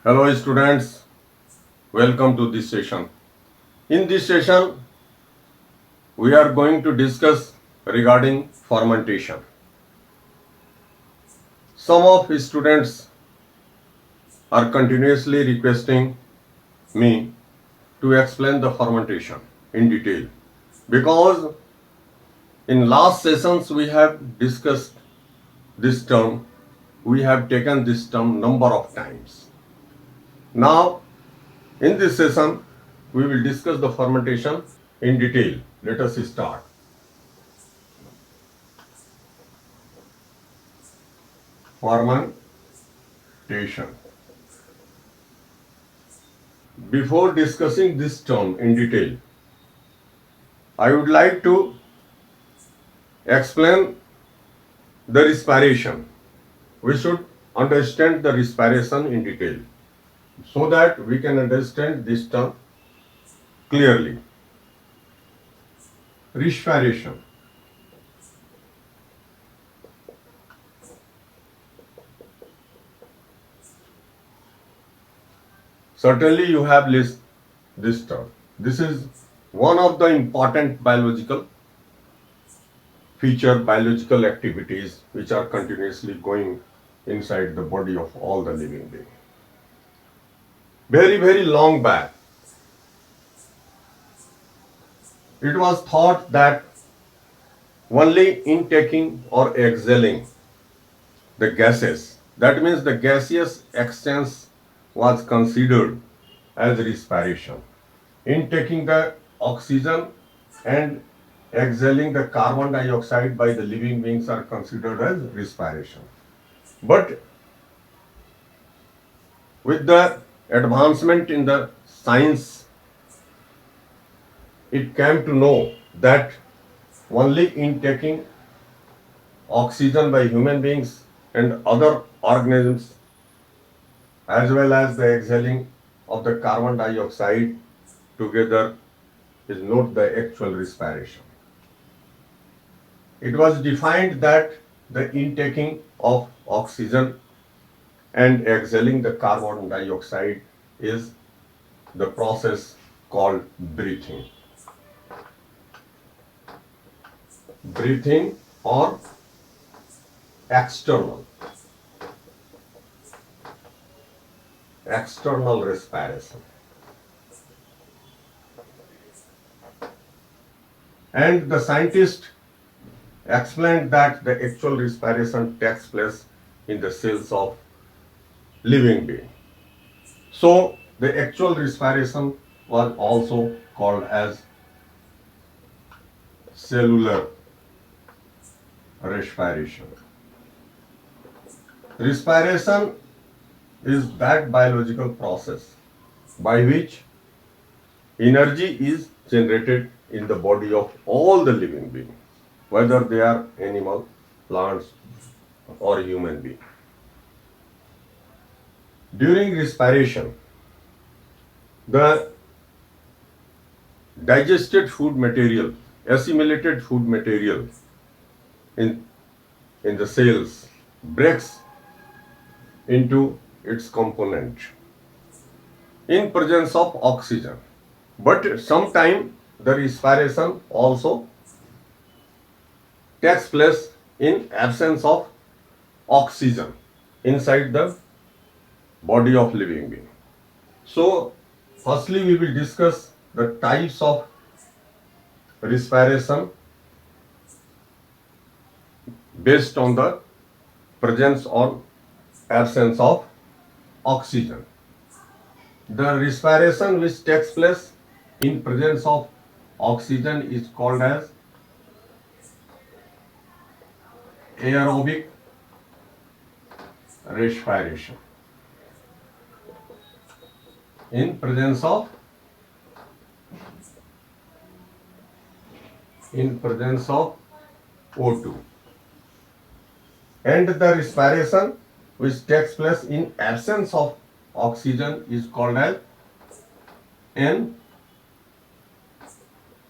Hello students, welcome to this session. In this session, we are going to discuss regarding fermentation. Some of students are continuously requesting me to explain the fermentation in detail because in last sessions we have discussed this term, we have taken this term number of times. Now, in this session, we will discuss the fermentation in detail. Let us start. Fermentation. Before discussing this term in detail, I would like to explain the respiration. We should understand the respiration in detail so that we can understand this term clearly. Respiration. Certainly you have listened this term. This is one of the important biological feature, biological activities which are continuously going inside the body of all the living beings. Very, very long back, it was thought that only intaking or exhaling the gases, that means the gaseous exchange was considered as respiration. Intaking the oxygen and exhaling the carbon dioxide by the living beings are considered as respiration. But with the advancement in the science, it came to know that only intaking oxygen by human beings and other organisms as well as the exhaling of the carbon dioxide together is not the actual respiration. It was defined that the intaking of oxygen and exhaling the carbon dioxide is the process called breathing. Breathing or external respiration. And the scientist explained that the actual respiration takes place in the cells of living being. So the actual respiration was also called as cellular respiration. Respiration is that biological process by which energy is generated in the body of all the living beings, whether they are animal, plants, or human being. During respiration, the digested food material, assimilated food material in, in the cells breaks into its component in presence of oxygen. But sometimes the respiration also takes place in absence of oxygen inside the body of living being. So, firstly, we will discuss the types of respiration based on the presence or absence of oxygen. The respiration which takes place in presence of oxygen is called as aerobic respiration. In presence of O2. And the respiration which takes place in absence of oxygen is called as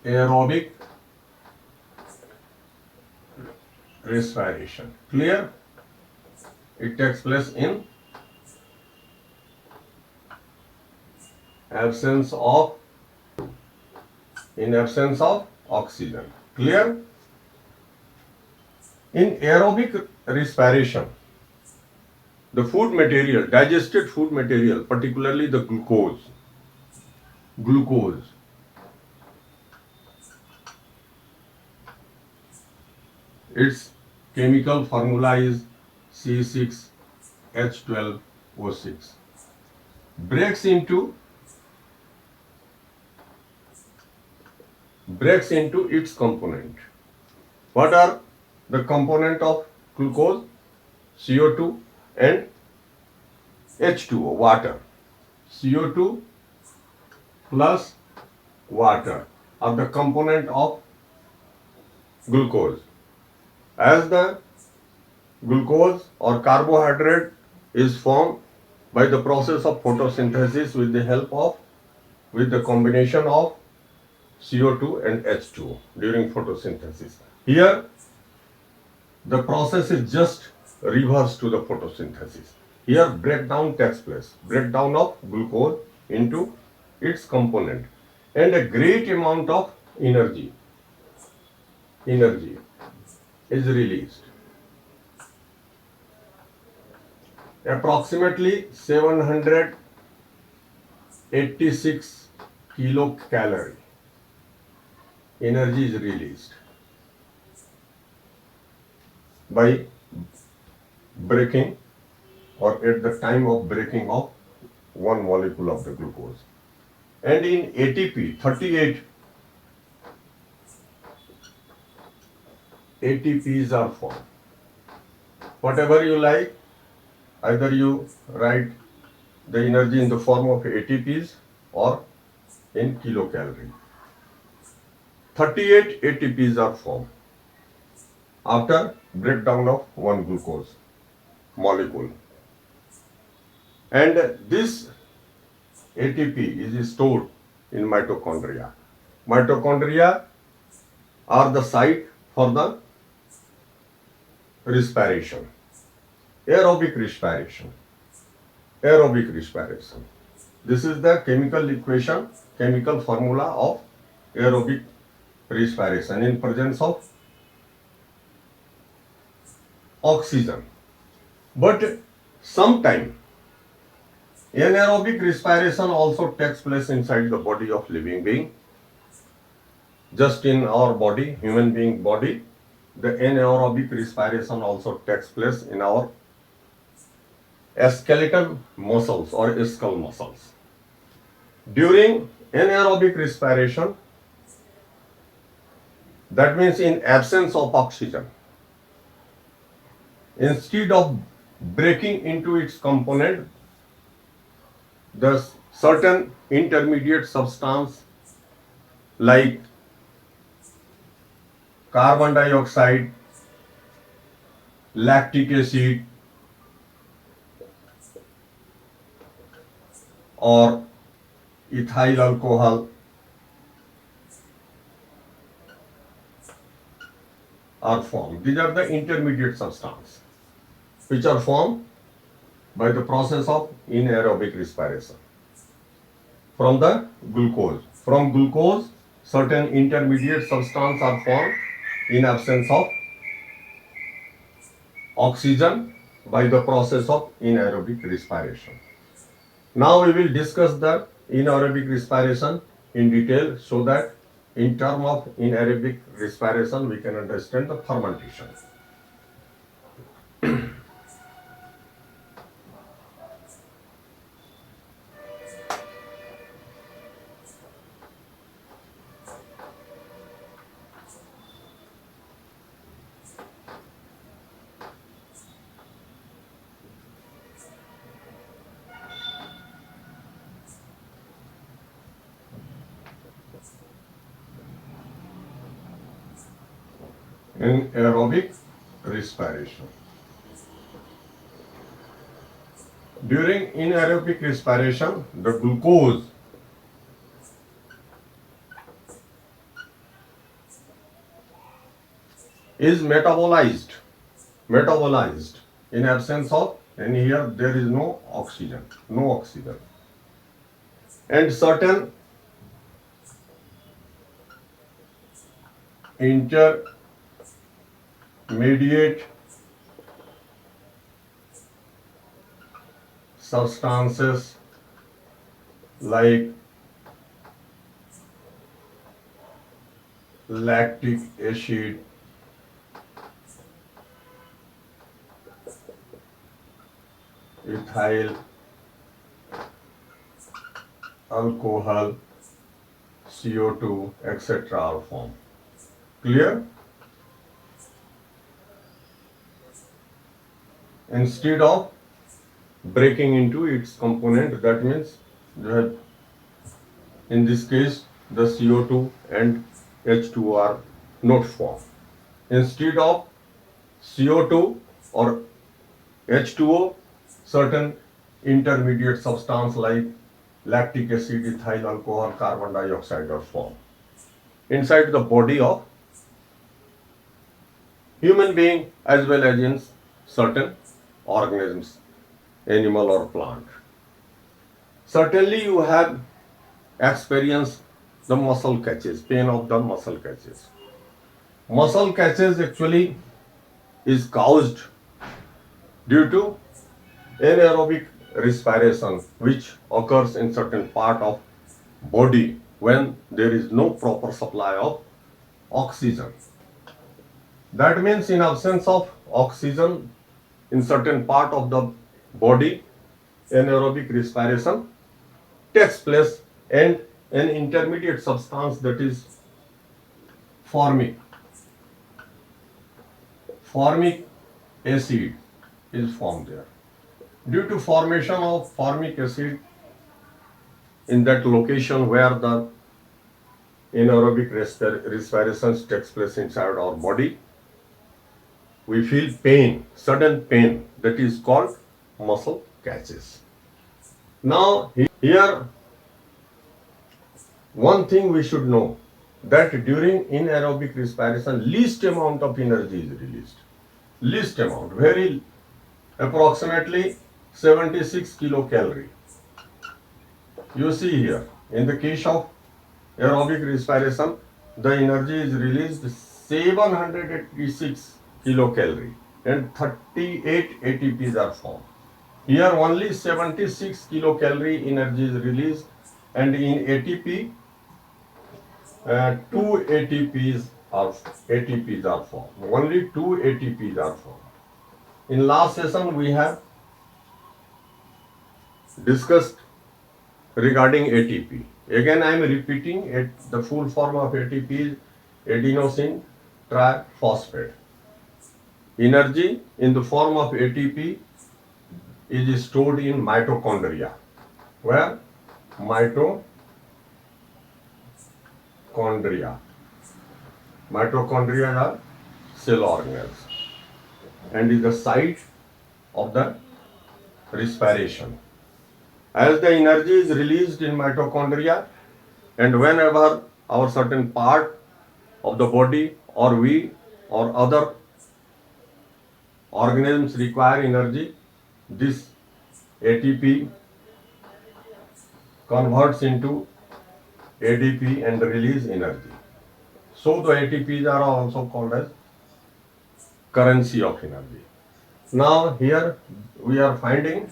anaerobic respiration. Clear? It takes place in absence of oxygen. Clear? In aerobic respiration, the food material, digested food material, particularly the glucose, its chemical formula is C6H12O6, breaks into its component. What are the component of glucose? CO2 and H2O, water. CO2 plus water are the component of glucose. As the glucose or carbohydrate is formed by the process of photosynthesis with the combination of CO2 and H2O during photosynthesis. Here the process is just reverse to the photosynthesis. Here breakdown takes place, breakdown of glucose into its component, and a great amount of energy is released. Approximately 786 kilocalorie energy is released by breaking or at the time of breaking of one molecule of the glucose. And in ATP, 38 ATPs are formed. Whatever you like, either you write the energy in the form of ATPs or in kilocalorie. 38 ATPs are formed after breakdown of one glucose molecule. And this ATP is stored in mitochondria. Mitochondria are the site for the respiration, aerobic respiration. This is the chemical formula of aerobic respiration in presence of oxygen. But sometime anaerobic respiration also takes place inside the body of living being. Just in our body, human being body, the anaerobic respiration also takes place in our skeletal muscles or skull muscles. During anaerobic respiration, that means in absence of oxygen, instead of breaking into its component, the certain intermediate substance like carbon dioxide, lactic acid, or ethyl alcohol are formed. These are the intermediate substances which are formed by the process of anaerobic respiration from the glucose. From glucose, certain intermediate substances are formed in absence of oxygen by the process of anaerobic respiration. Now we will discuss the anaerobic respiration in detail so that in terms of anaerobic respiration we can understand the fermentation. In aerobic respiration. During anaerobic respiration, the glucose is metabolized in absence of, and here there is no oxygen. and certain intermediate substances like lactic acid, ethyl alcohol, CO2, etc. are formed. Clear? Instead of breaking into its component, that means you have, in this case, the CO2 and H2O are not formed. Instead of CO2 or H2O, certain intermediate substance like lactic acid, ethyl alcohol, carbon dioxide are formed inside the body of human being as well as in certain organisms, animal or plant. Certainly you have experienced the muscle catches, pain of the muscle catches. Muscle catches actually is caused due to anaerobic respiration which occurs in certain part of body when there is no proper supply of oxygen. That means in absence of oxygen in certain part of the body, anaerobic respiration takes place and an intermediate substance that is formic acid is formed there. Due to formation of formic acid in that location where the anaerobic respiration takes place inside our body, we feel pain, sudden pain, that is called muscle catches. Now, here one thing we should know that during anaerobic respiration, least amount of energy is released. Least amount, very approximately 76 kilocalorie. You see here, in the case of aerobic respiration, the energy is released 786 kilocalorie and 38 ATPs are formed. Here only 76 kilocalorie energy is released and in ATP, 2 ATPs are formed. Only 2 ATPs are formed. In last session we have discussed regarding ATP. Again I am repeating it, the full form of ATP is adenosine triphosphate. Energy in the form of ATP is stored in mitochondria. Where? Mitochondria. Mitochondria are cell organelles and is the site of the respiration. As the energy is released in mitochondria and whenever our certain part of the body or we or other organisms require energy, this ATP converts into ADP and release energy. So the ATPs are also called as currency of energy. Now here we are finding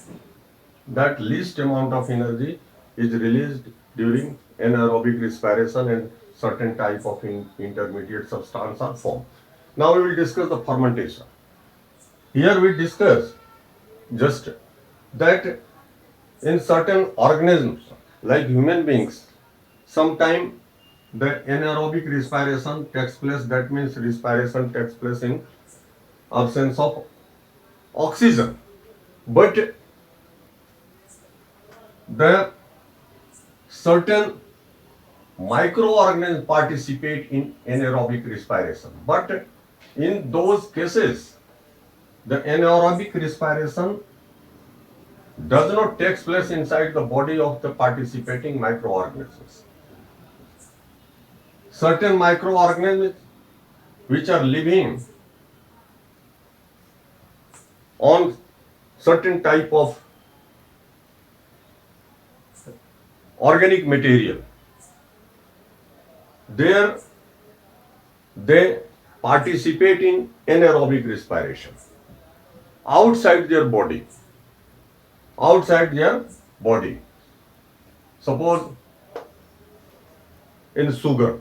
that least amount of energy is released during anaerobic respiration and certain type of intermediate substance are formed. Now we will discuss the fermentation. Here we discuss just that in certain organisms like human beings, sometimes the anaerobic respiration takes place, that means respiration takes place in absence of oxygen. But the certain microorganisms participate in anaerobic respiration. But in those cases, the anaerobic respiration does not take place inside the body of the participating microorganisms. Certain microorganisms which are living on certain type of organic material. There they participate in anaerobic respiration outside their body. Outside their body. Suppose in sugar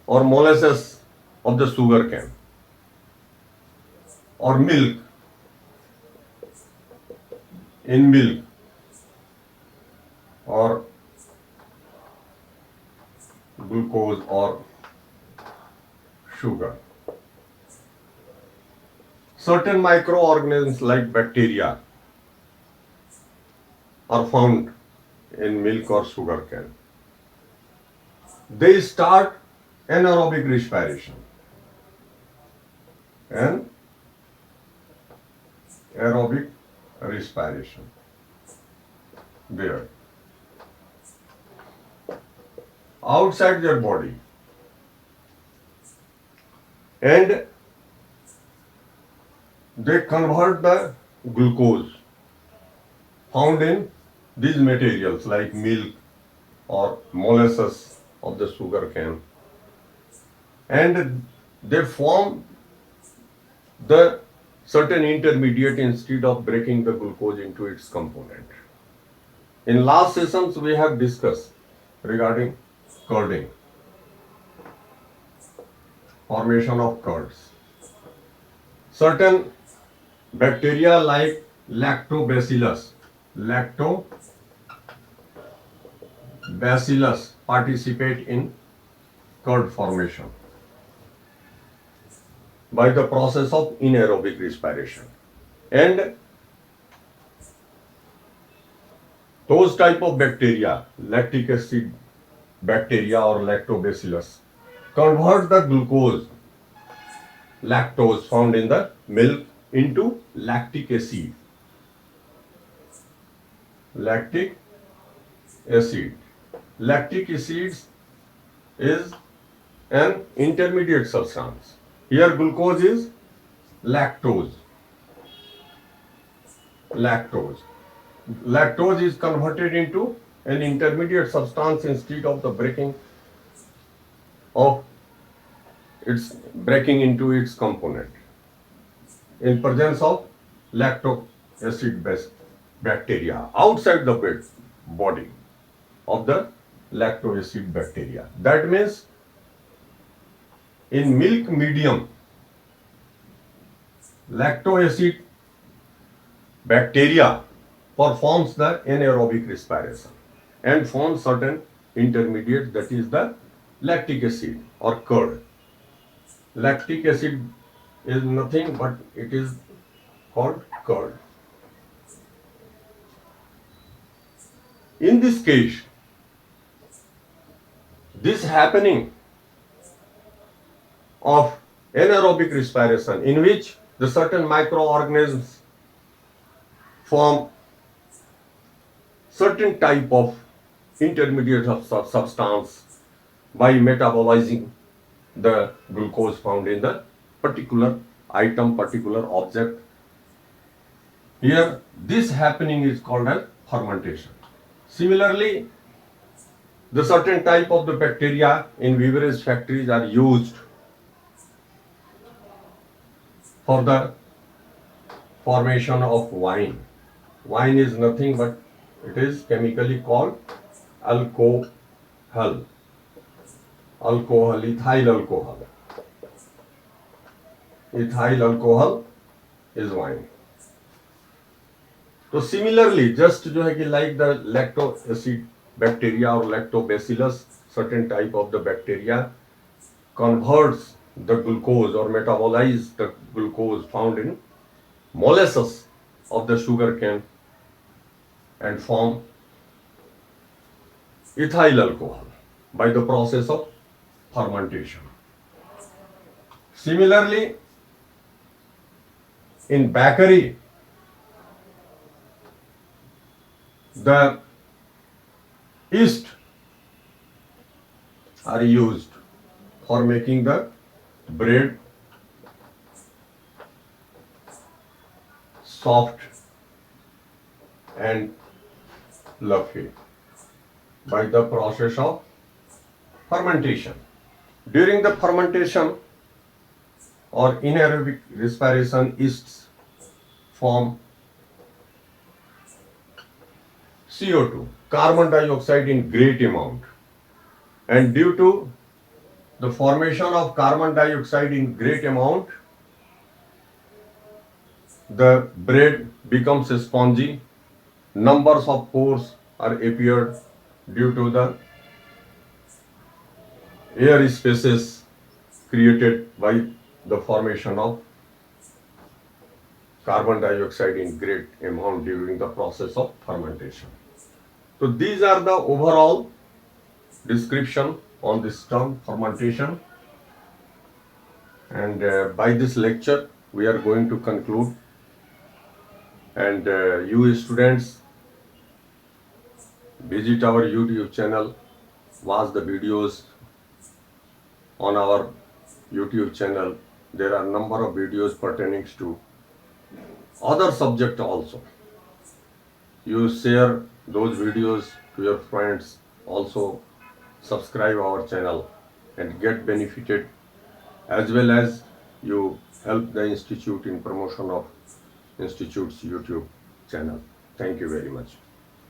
or molasses of the sugar cane or milk, in milk or glucose or sugar. Certain microorganisms like bacteria are found in milk or sugar cane. They start anaerobic respiration and aerobic respiration there outside their body, and they convert the glucose found in these materials like milk or molasses of the sugar cane, and they form the certain intermediate instead of breaking the glucose into its component. In last sessions we have discussed regarding curding, formation of curds. Certain bacteria like lactobacillus participate in curd formation by the process of anaerobic respiration. And those type of bacteria, lactic acid bacteria or lactobacillus, convert the glucose, lactose found in the milk into lactic acid. Lactic acid. Lactic acid is an intermediate substance. Here glucose is lactose. Lactose is converted into an intermediate substance instead of the breaking into its component in presence of lactic acid based bacteria outside the body of the lactic acid bacteria. That means in milk medium, lactic acid bacteria performs the anaerobic respiration and forms certain intermediate, that is the lactic acid or curd. Lactic acid is nothing but it is called curd. In this case, this happening of anaerobic respiration in which the certain microorganisms form certain type of intermediate substance by metabolizing the glucose found in the particular item, particular object. Here, this happening is called as fermentation. Similarly, the certain type of the bacteria in beverage factories are used for the formation of wine. Wine is nothing but it is chemically called alcohol. Ethyl alcohol. Ethyl alcohol is wine. So similarly, just जो है कि like the lactic acid bacteria or lactobacillus, certain type of the bacteria converts the glucose or metabolize the glucose found in molasses of the sugar cane and form ethyl alcohol by the process of fermentation. Similarly, in bakery, the yeast are used for making the bread soft and fluffy. by the process of fermentation. During the fermentation or anaerobic respiration, yeasts form CO2, carbon dioxide in great amount. And due to the formation of carbon dioxide in great amount, the bread becomes spongy. Numbers of pores are appeared due to the air spaces created by the formation of carbon dioxide in great amount during the process of fermentation. So these are the overall description on this term fermentation, and by this lecture we are going to conclude, and you students visit our YouTube channel, watch the videos on our YouTube channel. There are number of videos pertaining to other subject also. You share those videos to your friends, also subscribe our channel and get benefited, as well as you help the institute in promotion of institute's YouTube channel. Thank you very much.